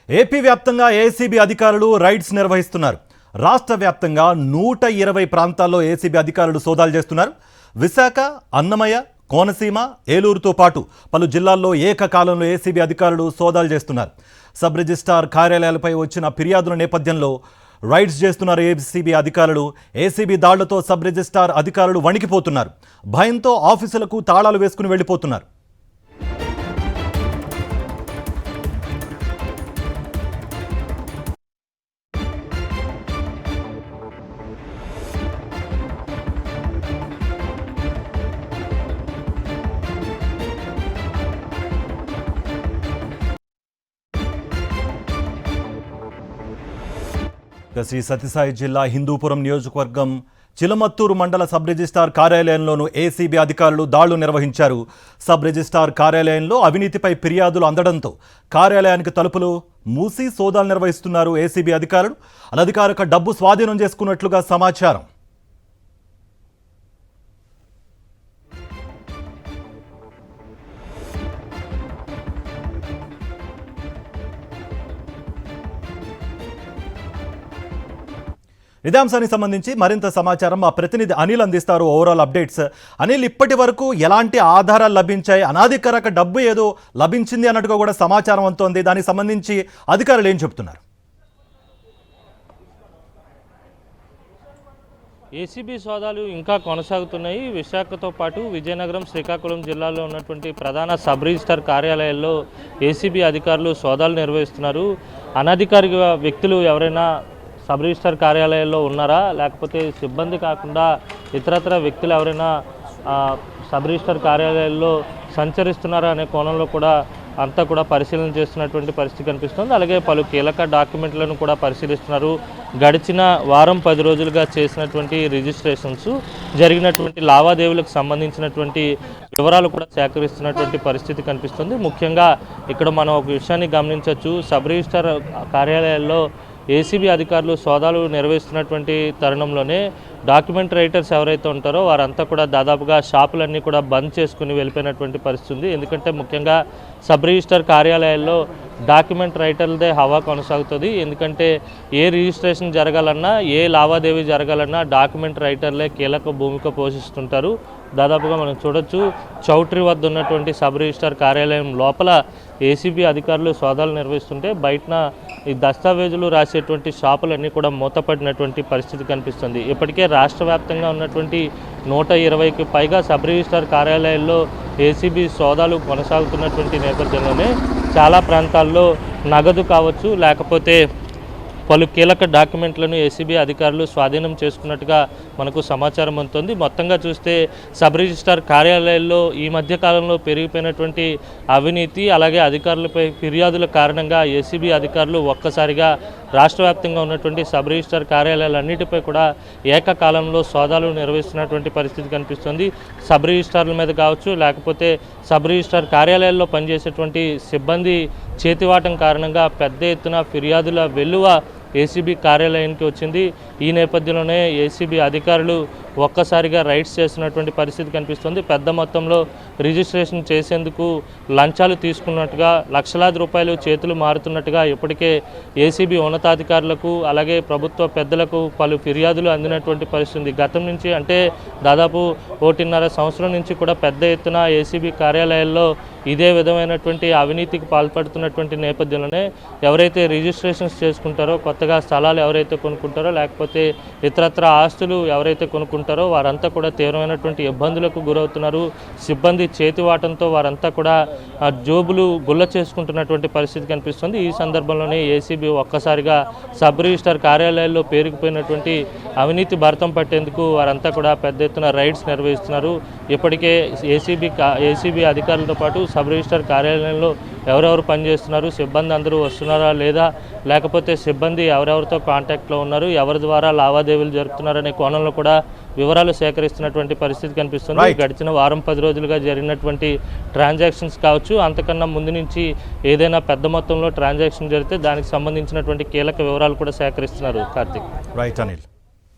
AP వ్యాప్తంగా ACB అధికారులు rides నిర్వహిస్తున్నారు. రాష్ట్ర వ్యాప్తంగా 120 ప్రాంతాల్లో ఏసీబీ అధికారులు సోదాలు చేస్తున్నారు. విశాఖ, అన్నమయ్య, కోనసీమ, ఏలూరుతో పాటు పలు జిల్లాల్లో ఏకకాలంలో ఏసీబీ అధికారులు సోదాలు చేస్తున్నారు. సబ్ రిజిస్ట్రార్ కార్యాలయాలపై వచ్చిన ఫిర్యాదుల నేపథ్యంలో రైడ్స్ చేస్తున్నారు ఏసీబీ అధికారులు. ఏసీబీ దాడులతో సబ్ రిజిస్ట్రార్ అధికారులు వణికిపోతున్నారు. భయంతో ఆఫీసులకు తాళాలు వేసుకుని వెళ్ళిపోతున్నారు. శ్రీ సత్యసాయి జిల్లా హిందూపురం నియోజకవర్గం చిలమత్తూరు మండల సబ్ రిజిస్ట్రార్ కార్యాలయంలోనూ ఏసీబీ అధికారులు దాడులు నిర్వహించారు. సబ్ రిజిస్ట్రార్ కార్యాలయంలో అవినీతిపై ఫిర్యాదులు అందడంతో కార్యాలయానికి తలుపులు మూసి సోదాలు నిర్వహిస్తున్నారు ఏసీబీ అధికారులు. అనధికారిక డబ్బు స్వాధీనం చేసుకున్నట్లుగా సమాచారం. ఇదే అంశానికి సంబంధించి మరింత సమాచారం మా ప్రతినిధి అనిల్ అందిస్తారు. Overall updates. అనిల్, ఇప్పటి వరకు ఎలాంటి ఆధారాలు లభించాయి? అనాధికారిక డబ్బు ఏదో లభించింది అన్నట్టుగా కూడా సమాచారం అంతోంది. దానికి సంబంధించి అధికారులు ఏం చెప్తున్నారు? ఏసీబీ సోదాలు ఇంకా కొనసాగుతున్నాయి. విశాఖతో పాటు విజయనగరం, శ్రీకాకుళం జిల్లాలో ఉన్నటువంటి ప్రధాన సబ్ రిజిస్ట్రార్ కార్యాలయాల్లో ఏసీబీ అధికారులు సోదాలు నిర్వహిస్తున్నారు. అనధికారిక వ్యక్తులు ఎవరైనా సబ్ రిజిస్ట్రార్ కార్యాలయాల్లో ఉన్నారా, లేకపోతే సిబ్బంది కాకుండా ఇతరత్ర వ్యక్తులు ఎవరైనా సబ్ రిజిస్ట్రార్ కార్యాలయాల్లో సంచరిస్తున్నారా అనే కోణంలో కూడా అంతా కూడా పరిశీలన చేస్తున్నటువంటి పరిస్థితి కనిపిస్తుంది. అలాగే పలు కీలక డాక్యుమెంట్లను కూడా పరిశీలిస్తున్నారు. గడిచిన వారం 10 రోజులుగా చేసినటువంటి రిజిస్ట్రేషన్స్, జరిగినటువంటి లావాదేవీలకు సంబంధించినటువంటి వివరాలు కూడా సేకరిస్తున్నటువంటి పరిస్థితి కనిపిస్తుంది. ముఖ్యంగా ఇక్కడ మనం ఒక విషయాన్ని గమనించవచ్చు. సబ్ రిజిస్ట్రార్ కార్యాలయాల్లో ఏసీబీ అధికారులు సోదాలు నిర్వహిస్తున్నటువంటి తరుణంలోనే డాక్యుమెంట్ రైటర్స్ ఎవరైతే ఉంటారో వారంతా కూడా దాదాపుగా షాపులన్నీ కూడా బంద్ చేసుకుని వెళ్ళిపోయినటువంటి పరిస్థితి ఉంది. ఎందుకంటే ముఖ్యంగా సబ్ రిజిస్ట్రార్ కార్యాలయాల్లో డాక్యుమెంట్ రైటర్లదే హవా కొనసాగుతుంది. ఎందుకంటే ఏ రిజిస్ట్రేషన్ జరగాలన్నా, ఏ లావాదేవీ జరగాలన్నా డాక్యుమెంట్ రైటర్లే కీలక భూమిక పోషిస్తుంటారు. దాదాపుగా మనం చూడొచ్చు, చౌట్రీ వద్ద ఉన్నటువంటి సబ్ రిజిస్ట్రార్ కార్యాలయం లోపల ఏసీబీ అధికారులు సోదాలు నిర్వహిస్తుంటే బయటన ఈ దస్తావేజులు రాసేటువంటి షాపులన్నీ కూడా మూతపడినటువంటి పరిస్థితి కనిపిస్తుంది. ఇప్పటికే రాష్ట్ర వ్యాప్తంగా ఉన్నటువంటి 120కి పైగా సబ్ రిజిస్ట్రార్ కార్యాలయాల్లో ఏసీబీ సోదాలు కొనసాగుతున్నటువంటి నేపథ్యంలోనే చాలా ప్రాంతాల్లో నగదు కావచ్చు, లేకపోతే పలు కీలక డాక్యుమెంట్లను ఏసీబీ అధికారులు స్వాధీనం చేసుకున్నట్టుగా మనకు సమాచారం అందుతుంది. మొత్తంగా చూస్తే సబ్ రిజిస్ట్రార్ కార్యాలయాల్లో ఈ మధ్యకాలంలో పెరిగిపోయినటువంటి అవినీతి, అలాగే అధికారులపై ఫిర్యాదుల కారణంగా ఏసీబీ అధికారులు ఒక్కసారిగా రాష్ట్ర వ్యాప్తంగా ఉన్నటువంటి సబ్ రిజిస్ట్రార్ కార్యాలయాలన్నిటిపై కూడా ఏకకాలంలో సోదాలు నిర్వహిస్తున్నటువంటి పరిస్థితి కనిపిస్తుంది. సబ్ రిజిస్ట్రార్ల మీద కావచ్చు, లేకపోతే సబ్ రిజిస్ట్రార్ కార్యాలయాల్లో పనిచేసేటువంటి సిబ్బంది చేతివాటం కారణంగా పెద్ద ఎత్తున ఫిర్యాదుల వెల్లువ ఏసీబీ కార్యాలయానికి వచ్చింది. ఈ నేపథ్యంలోనే ఏసీబీ అధికారులు ఒక్కసారిగా రైడ్స్ చేస్తున్నటువంటి పరిస్థితి కనిపిస్తుంది. పెద్ద మొత్తంలో రిజిస్ట్రేషన్ చేసేందుకు లంచాలు తీసుకున్నట్టుగా, లక్షలాది రూపాయలు చేతులు మారుతున్నట్టుగా ఇప్పటికే ఏసీబీ ఉన్నతాధికారులకు అలాగే ప్రభుత్వ పెద్దలకు పలు ఫిర్యాదులు అందినటువంటి పరిస్థితి. గతం నుంచి అంటే దాదాపు 1.5 సంవత్సరం నుంచి కూడా పెద్ద ఎత్తున ఏసీబీ కార్యాలయాల్లో ఇదే విధమైనటువంటి అవినీతికి పాల్పడుతున్నటువంటి నేపథ్యంలోనే ఎవరైతే రిజిస్ట్రేషన్స్ చేసుకుంటారో, కొత్తగా స్థలాలు ఎవరైతే కొనుక్కుంటారో, లేకపోతే ఇతరత్ర ఆస్తులు ఎవరైతే కొనుక్కుంటారో వారంతా కూడా తీవ్రమైనటువంటి ఇబ్బందులకు గురవుతున్నారు. సిబ్బంది చేతివాటంతో వారంతా కూడా జోబులు గుల్ల చేసుకుంటున్నటువంటి పరిస్థితి కనిపిస్తుంది. ఈ సందర్భంలోనే ఏసీబీ ఒక్కసారిగా సబ్ రిజిస్ట్రార్ కార్యాలయాల్లో పేరుకుపోయినటువంటి అవినీతి భరతం పట్టేందుకు వారంతా కూడా పెద్ద ఎత్తున రైడ్స్ నిర్వహిస్తున్నారు. ఇప్పటికే ఏసీబీ అధికారులతో పాటు సబ్ రిజిస్ట్రార్ కార్యాలయంలో ఎవరెవరు పనిచేస్తున్నారు, సిబ్బంది అందరూ వస్తున్నారా లేదా, లేకపోతే సిబ్బంది ఎవరెవరితో కాంటాక్ట్లో ఉన్నారు, ఎవరి ద్వారా లావాదేవీలు జరుపుతున్నారనే కోణంలో కూడా వివరాలు సేకరిస్తున్నటువంటి పరిస్థితి కనిపిస్తుంది. గడిచిన వారం 10 రోజులుగా జరిగినటువంటి ట్రాన్సాక్షన్స్ కావచ్చు, అంతకన్నా ముందు నుంచి ఏదైనా పెద్ద మొత్తంలో ట్రాన్సాక్షన్ జరిగితే దానికి సంబంధించినటువంటి కీలక వివరాలు కూడా సేకరిస్తున్నారు. కార్తిక్. రైట్ అనిల్.